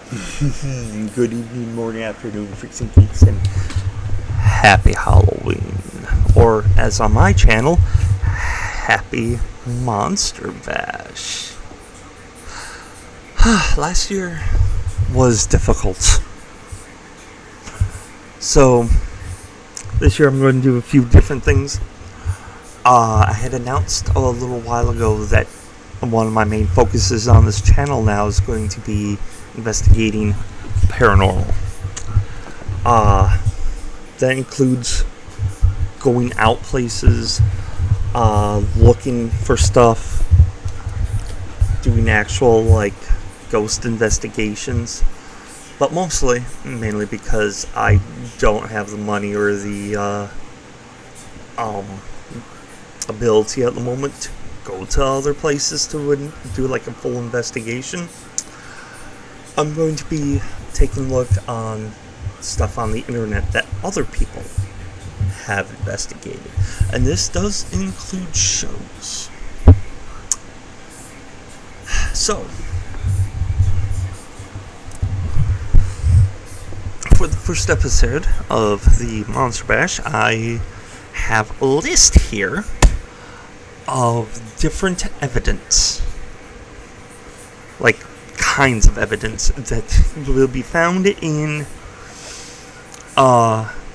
Good evening, morning, afternoon, freaks and geeks, and happy Halloween. Or, as on my channel, happy Monster Bash. Last year was difficult. So, this year I'm going to do a few different things. I had announced a little while ago that one of my main focuses on this channel now is going to be investigating paranormal. That includes going out places, looking for stuff, doing actual ghost investigations, but mainly because I don't have the money or the ability at the moment to go to other places to do a full investigation. I'm going to be taking a look on stuff on the internet that other people have investigated, and this does include shows. So, for the first episode of the Monster Bash, I have a list here of different evidence, kinds of evidence that will be found in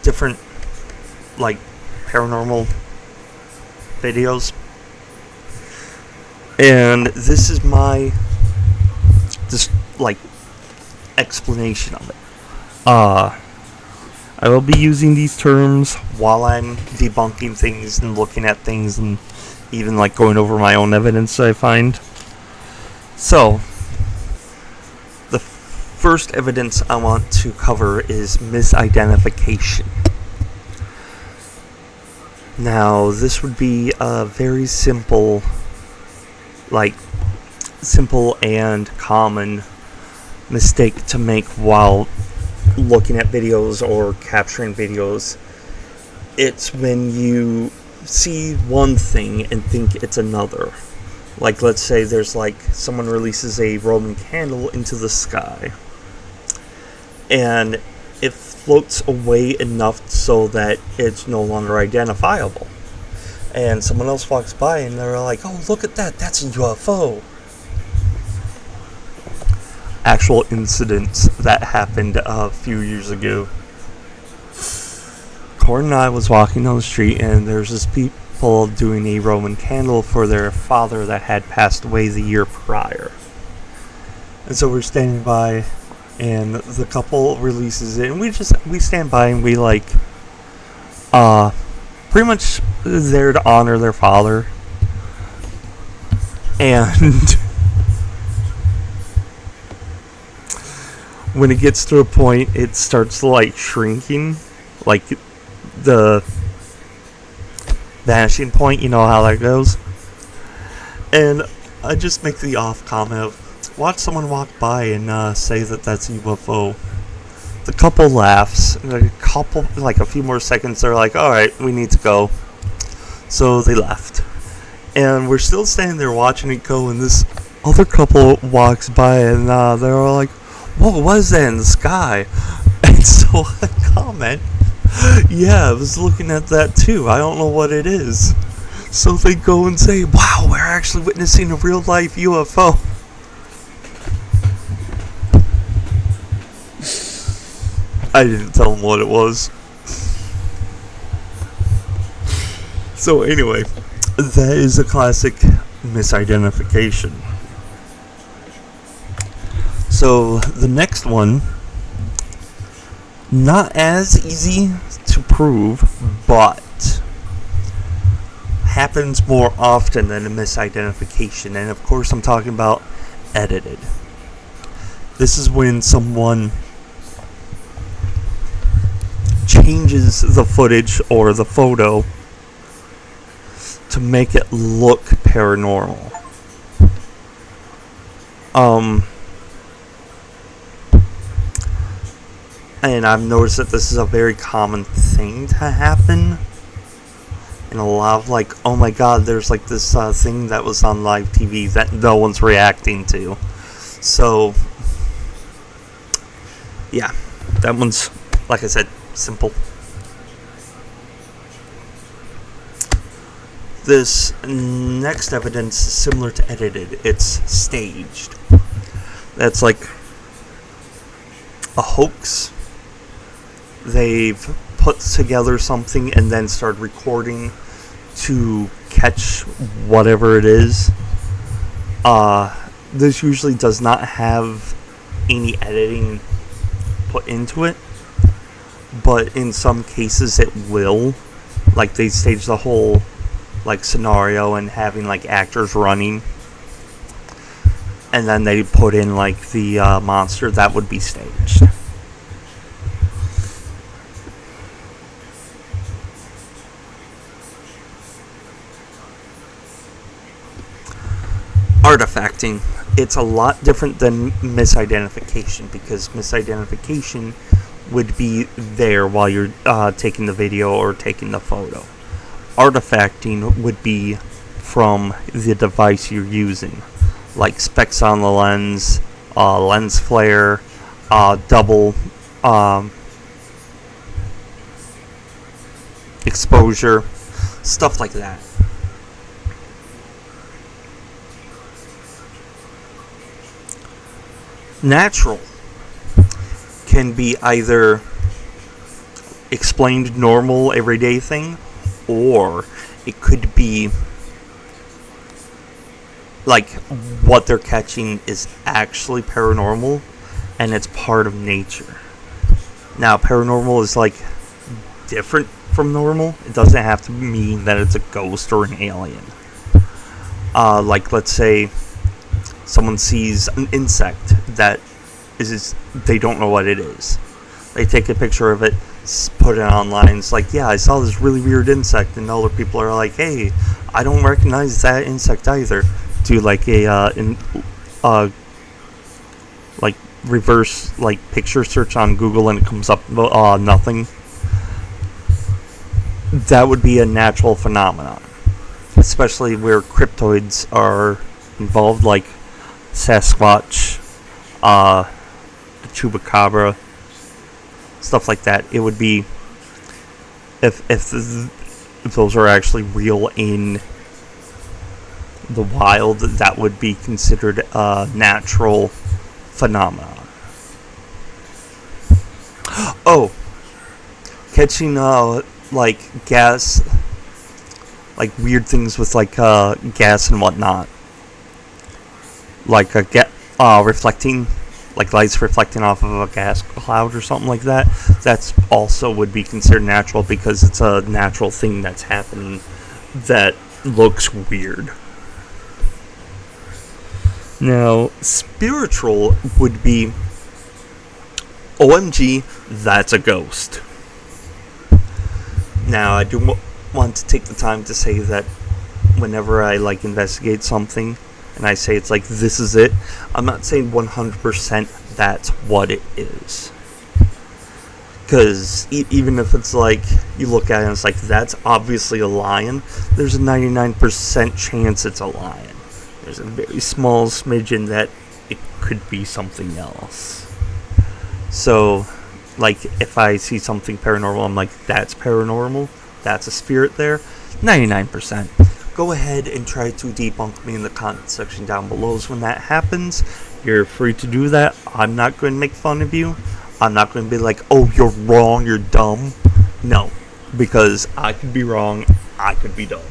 different paranormal videos, and this is my explanation of it. I will be using these terms while I'm debunking things and looking at things and even going over my own evidence I find. So, the first evidence I want to cover is misidentification. Now, this would be a very simple and common mistake to make while looking at videos or capturing videos. It's when you see one thing and think it's another. Let's say there's someone releases a Roman candle into the sky, and it floats away enough so that it's no longer identifiable. And someone else walks by and they're like, "Oh, look at that, that's a UFO." Actual incidents that happened a few years ago. Corin and I was walking down the street, and there's this people doing a Roman candle for their father that had passed away the year prior. And so we're standing by, and the couple releases it, and we stand by, and we pretty much there to honor their father. And when it gets to a point, it starts shrinking, the vanishing point, you know how that goes. And I just make the off comment of, watch someone walk by and say that that's a UFO. The couple laughs, and a few more seconds, they're like, "Alright, we need to go." So they left. And we're still standing there watching it go, and this other couple walks by, and they're all like, "What was that in the sky?" And so I comment, "Yeah, I was looking at that too. I don't know what it is." So they go and say, "Wow, we're actually witnessing a real life UFO." I didn't tell them what it was. So anyway, that is a classic misidentification. So the next one, not as easy to prove, but happens more often than a misidentification. And of course I'm talking about edited. This is when someone changes the footage or the photo to make it look paranormal. And I've noticed that this is a very common thing to happen. And a lot of oh my god, there's this thing that was on live TV that no one's reacting to. So yeah, that one's, like I said, simple. This next evidence is similar to edited. It's staged. That's like a hoax. They've put together something and then started recording to catch whatever it is. This usually does not have any editing put into it, but in some cases it will. Like, they stage the whole like scenario and having like actors running, and then they put in like the monster that would be staged. Artifacting. It's a lot different than misidentification, because misidentification would be there while you're taking the video or taking the photo. Artifacting would be from the device you're using, like specks on the lens, lens flare, double exposure, stuff like that. Natural can be either explained normal everyday thing, or it could be like what they're catching is actually paranormal and it's part of nature. Now, paranormal is like different from normal. It doesn't have to mean that it's a ghost or an alien. Like, let's say someone sees an insect that is, they don't know what it is. They take a picture of it, put it online. It's like, yeah, I saw this really weird insect, and other people are like, hey, I don't recognize that insect either. Do like a like reverse like picture search on Google, and it comes up nothing. That would be a natural phenomenon, especially where cryptoids are involved, like Sasquatch, the Chupacabra, stuff like that. It would be, if those are actually real in the wild, that would be considered a natural phenomenon. Oh, catching like gas, like weird things with like gas and whatnot, like reflecting, like lights reflecting off of a gas cloud or something like that. That's also would be considered natural, because it's a natural thing that's happening that looks weird. Now, spiritual would be, OMG, that's a ghost. Now, I do want to take the time to say that whenever I like investigate something and I say it's like, this is it, I'm not saying 100% that's what it is. Because even if it's like, you look at it and it's like, that's obviously a lion, there's a 99% chance it's a lion. There's a very small smidgen that it could be something else. So, like, if I see something paranormal, I'm like, that's paranormal, that's a spirit there, 99%. Go ahead and try to debunk me in the comment section down below. So when that happens, you're free to do that. I'm not going to make fun of you. I'm not going to be like, oh, you're wrong, you're dumb. No, because I could be wrong, I could be dumb.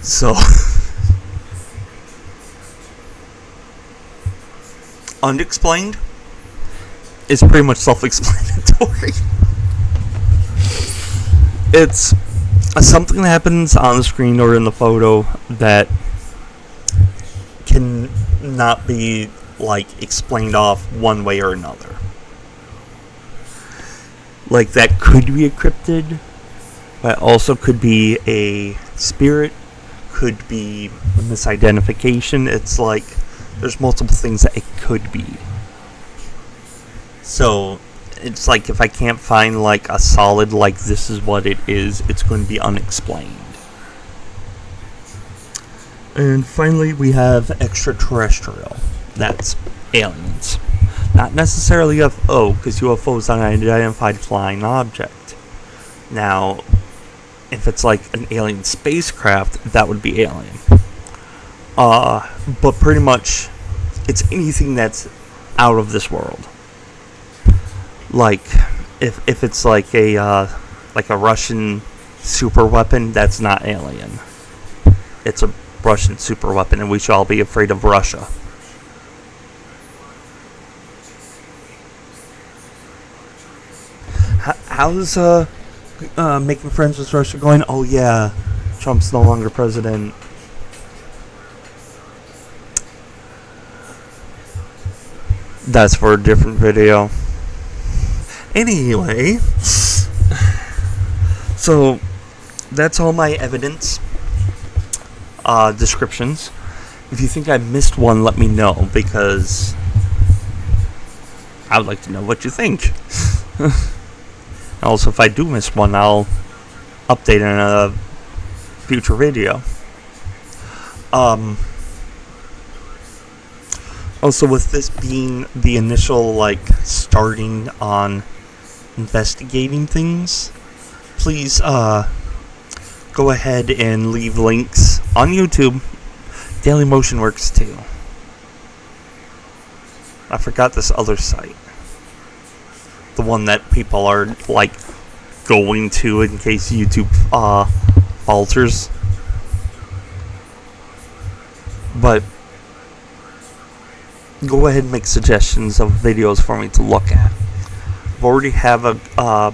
So, unexplained is pretty much self-explanatory. It's something that happens on the screen or in the photo that can not be like explained off one way or another. Like, that could be a cryptid, but also could be a spirit, could be a misidentification. It's like, there's multiple things that it could be. So, it's like, if I can't find like a solid, like, this is what it is, it's going to be unexplained. And finally, we have extraterrestrial. That's aliens. Not necessarily UFO, because UFO is an unidentified flying object. Now, if it's like an alien spacecraft, that would be alien. But pretty much, it's anything that's out of this world. Like, if it's like a Russian super weapon, that's not alien. It's a Russian super weapon, and we should all be afraid of Russia. How's making friends with Russia going? Oh yeah, Trump's no longer president. That's for a different video. Anyway, so that's all my evidence descriptions. If you think I missed one, let me know, because I would like to know what you think. Also, if I do miss one, I'll update in a future video. Also, with this being the initial, starting on investigating things, please, go ahead and leave links on YouTube. Daily Motion works too. I forgot this other site. The one that people are, going to in case YouTube, falters. But go ahead and make suggestions of videos for me to look at. I already have a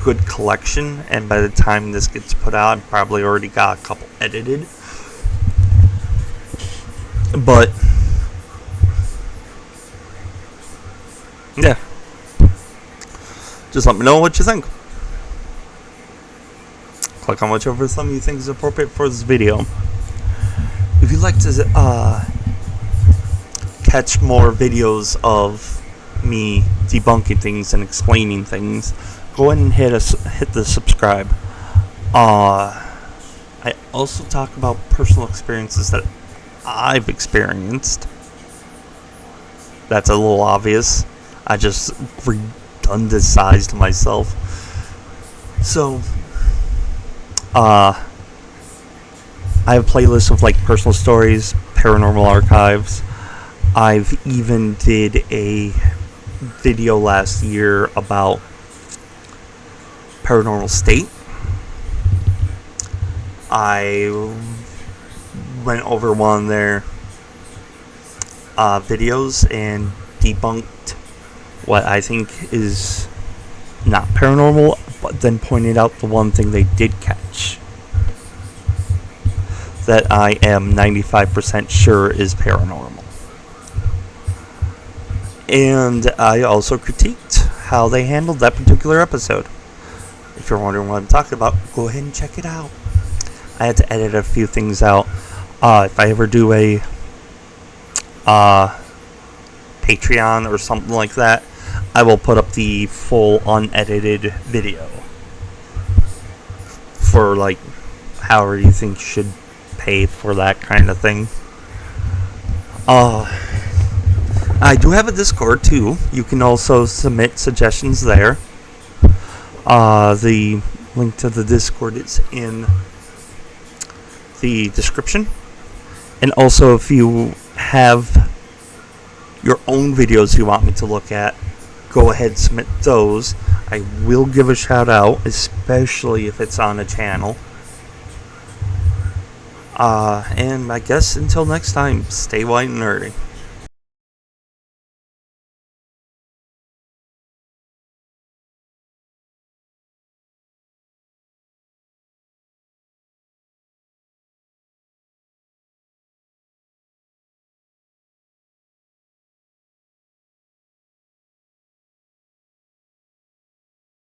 good collection, and by the time this gets put out, I've probably already got a couple edited. But yeah, just let me know what you think. Click on whichever thumb you think is appropriate for this video. If you'd like to catch more videos of me debunking things and explaining things, go ahead and hit the subscribe. I also talk about personal experiences that I've experienced. That's a little obvious. I just redundantized myself. So, I have playlists of personal stories, paranormal archives. I've even did a video last year about Paranormal State. I went over one of their videos and debunked what I think is not paranormal, but then pointed out the one thing they did catch that I am 95% sure is paranormal. And I also critiqued how they handled that particular episode. If you're wondering what I'm talking about, go ahead and check it out. I had to edit a few things out. If I ever do a Patreon or something like that, I will put up the full unedited video for however you think you should pay for that kind of thing. I do have a Discord too. You can also submit suggestions there. The link to the Discord is in the description. And also, if you have your own videos you want me to look at, go ahead and submit those. I will give a shout out, especially if it's on a channel. And I guess until next time, stay white and nerdy.